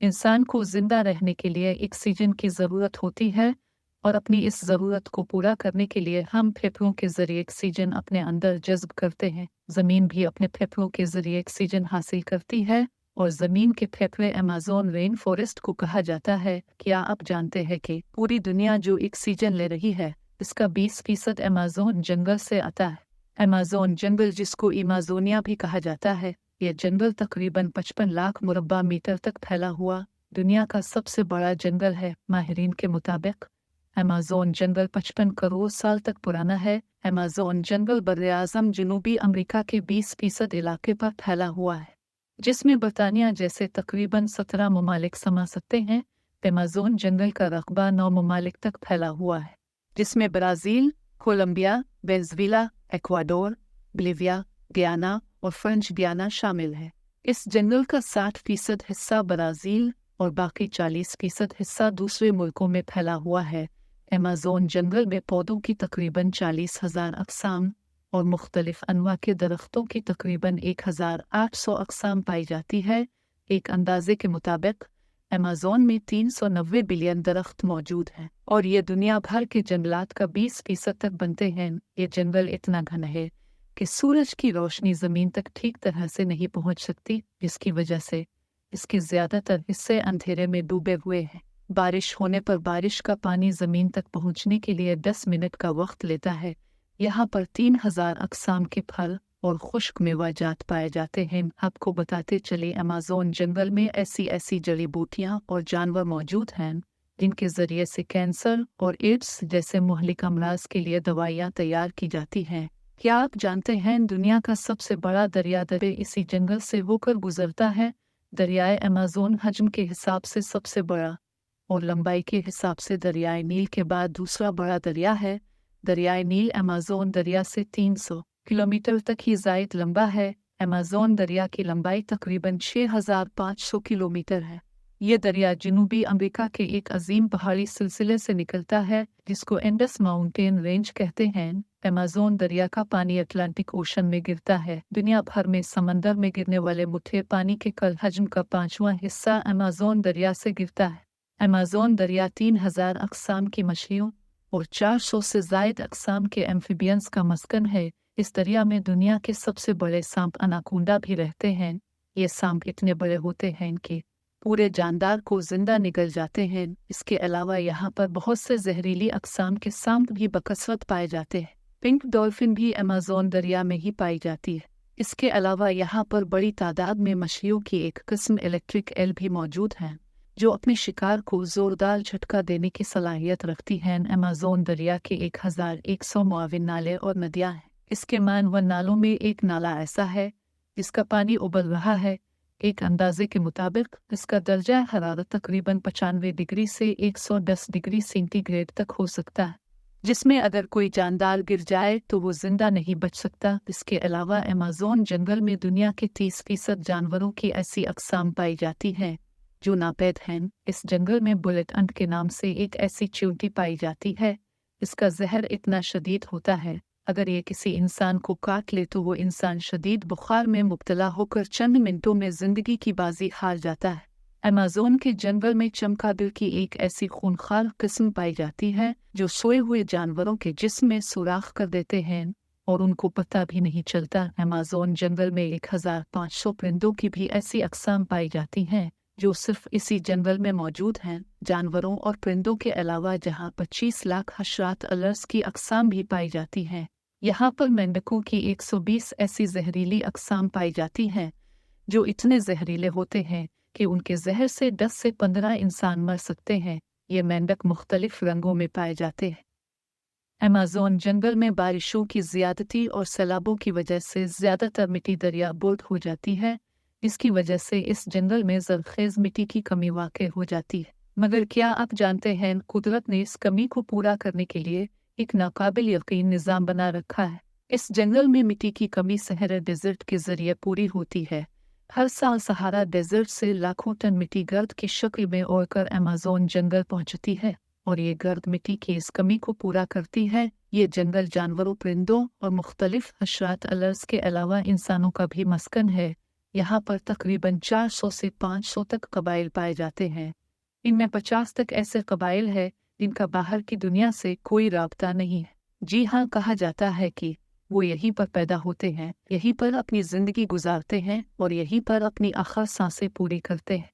इंसान को जिंदा रहने के लिए ऑक्सीजन की ज़रूरत होती है और अपनी इस ज़रूरत को पूरा करने के लिए हम फेफड़ों के ज़रिए ऑक्सीजन अपने अंदर जज्ब करते हैं। ज़मीन भी अपने फेफड़ों के ज़रिए ऑक्सीजन हासिल करती है और ज़मीन के फेफड़े अमेज़न रेन फॉरेस्ट को कहा जाता है। क्या आप जानते हैं कि पूरी दुनिया जो ऑक्सीजन ले रही है इसका 20% अमेज़न जंगल से आता है। अमेज़न जंगल, जिसको अमेज़ोनिया भी कहा जाता है, यह जंगल तकरीबन 55 लाख मुरब्बा मीटर तक फैला हुआ दुनिया का सबसे बड़ा जंगल है। माहिरीन के मुताबिक अमेज़न जंगल 55 करोड़ साल तक पुराना है। अमेज़न जंगल बर्र-ए-आज़म जनूबी अमेरिका के 20% इलाके पर फैला हुआ है, जिसमें बरतानिया जैसे तकरीबन 17 ममालिक समा सकते हैं। अमेज़न जंगल का रकबा 9 ममालिक तक फैला हुआ है, जिसमें Brazil, Colombia, Venezuela, Ecuador, Bolivia, Guyana और फ्रेंच गुयाना शामिल है। इस जंगल का 60% हिस्सा ब्राज़ील और बाकी 40% हिस्सा दूसरे मुल्कों में फैला हुआ है। अमेज़न जंगल में पौधों की तकरीबन 40,000 अक़साम और मुख्तलिफ अनवा के दरख्तों की तकरीबन 1,800 अक़साम पाई जाती है। एक अंदाजे के मुताबिक अमेज़न में 390 बिलियन दरख्त मौजूद हैं और ये दुनिया भर के जंगलात का 20% तक बनते हैं। ये जंगल इतना घना है कि सूरज की रोशनी ज़मीन तक ठीक तरह से नहीं पहुंच सकती, जिसकी वजह से इसके ज़्यादातर हिस्से अंधेरे में डूबे हुए हैं। बारिश होने पर बारिश का पानी ज़मीन तक पहुंचने के लिए 10 मिनट का वक्त लेता है। यहाँ पर 3,000 अक़साम के फल और खुश्क मेवाजात पाए जाते हैं। आपको बताते चले, अमेज़न जंगल में ऐसी जड़ी बूटियाँ और जानवर मौजूद हैं जिनके ज़रिए से कैंसर और एड्स जैसे मुहलिक अमराज के लिए दवाइयाँ तैयार की जाती हैं। क्या आप जानते हैं दुनिया का सबसे बड़ा दरिया इसी जंगल से होकर गुजरता है? दरियाए अमेज़न हजम के हिसाब से सबसे बड़ा और लंबाई के हिसाब से दरियाए नील के बाद दूसरा बड़ा दरिया है। दरियाए नील अमेज़न दरिया से 300 किलोमीटर तक ही ज़ायद लंबा है। अमेज़न दरिया की लंबाई तकरीबन 6,500 किलोमीटर है। ये दरिया जनूबी अमेरिका के एक अजीम पहाड़ी सिलसिले से निकलता है जिसको इंडस माउंटेन रेंज कहते हैं। अमेज़न दरिया का पानी अटलांटिक ओशन में गिरता है। दुनिया भर में समंदर में गिरने वाले मुठ्ठे पानी के कल हजम का 5वां हिस्सा अमेज़न दरिया से गिरता है। अमेज़न दरिया 3,000 अक़साम की मछलियों और 400 से ज़ायद अक़साम के एम्फिबियंस का मस्कन है। इस दरिया में दुनिया के सबसे बड़े सांप अनाकोंडा भी रहते हैं। ये सांप इतने बड़े होते हैं कि पूरे जानदार को जिंदा निगल जाते हैं। इसके अलावा यहाँ पर बहुत से जहरीली अक़साम के सांप भी बकसरत पाए जाते हैं। पिंक डॉल्फिन भी अमेज़न दरिया में ही पाई जाती है। इसके अलावा यहाँ पर बड़ी तादाद में मछलियों की एक किस्म इलेक्ट्रिक एल भी मौजूद हैं जो अपने शिकार को जोरदार झटका देने की सलाहियत रखती हैं। अमेज़न दरिया के 1,100 मुआविन नाले और नदियाँ हैं। इसके मानव नालों में एक नाला ऐसा है जिसका पानी उबल रहा है। एक अंदाजे के मुताबिक इसका दर्जा हरारत तकरीबन 95 डिग्री से 110 डिग्री सेंटीग्रेड तक हो सकता है, जिसमें अगर कोई जानदार गिर जाए तो वो जिंदा नहीं बच सकता। इसके अलावा अमेज़न जंगल में दुनिया के 30% जानवरों की ऐसी अक़साम पाई जाती हैं जो नापैद हैं। इस जंगल में बुलेट अंट के नाम से एक ऐसी चींटी पाई जाती है। इसका जहर इतना शदीद होता है, अगर ये किसी इंसान को काट ले तो वो इंसान शदीद बुखार में मुब्तला होकर चंद मिनटों में जिंदगी की बाजी हार जाता है। अमेज़न के जंगल में चमगादड़ की एक ऐसी खूंखार किस्म पाई जाती है जो सोए हुए जानवरों के जिस्म में सुराख कर देते हैं और उनको पता भी नहीं चलता। अमेज़न जंगल में 1,500 परिंदों की भी ऐसी अक़साम पाई जाती हैं जो सिर्फ इसी जंगल में मौजूद हैं। जानवरों और परिंदों के अलावा जहाँ 25 लाख हशरात अलर्स की अक़साम भी पाई जाती हैं। यहाँ पर मेंढकों की 120 ऐसी जहरीली अक़साम पाई जाती हैं जो इतने जहरीले होते हैं कि उनके जहर से 10 से 15 इंसान मर सकते हैं। ये मेंढक मुख्तलिफ रंगों में पाए जाते हैं। अमेज़न जंगल में बारिशों की ज़्यादती और सैलाबों की वजह से ज़्यादातर मिट्टी दरियाबोर्द हो जाती है। इसकी वजह से इस जंगल में ज़रख़ेज़ मिट्टी की कमी वाक़ई हो जाती है। मगर क्या आप जानते हैं कुदरत ने इस कमी को पूरा करने के लिए एक नाकाबिल यकीन निज़ाम बना रखा है। इस जंगल में मिट्टी की कमी सहारा डेजर्ट के ज़रिए पूरी होती है। हर साल सहारा डेजर्ट से लाखों टन मिट्टी गर्द की शक्ल में उड़कर अमेज़न जंगल पहुंचती है और ये गर्द मिट्टी की इस कमी को पूरा करती है। ये जंगल जानवरों, परिंदों और मुख्तलिफ हशरात अलर्स के अलावा इंसानों का भी मस्कन है। यहाँ पर तकरीबन 400 से 500 तक कबाइल पाए जाते हैं। इनमें 50 तक ऐसे कबाइल हैं जिनका बाहर की दुनिया से कोई राब्ता नहीं है। जी हाँ, कहा जाता है कि वो यहीं पर पैदा होते हैं, यहीं पर अपनी जिंदगी गुजारते हैं और यहीं पर अपनी आखिरी सांसें पूरी करते हैं।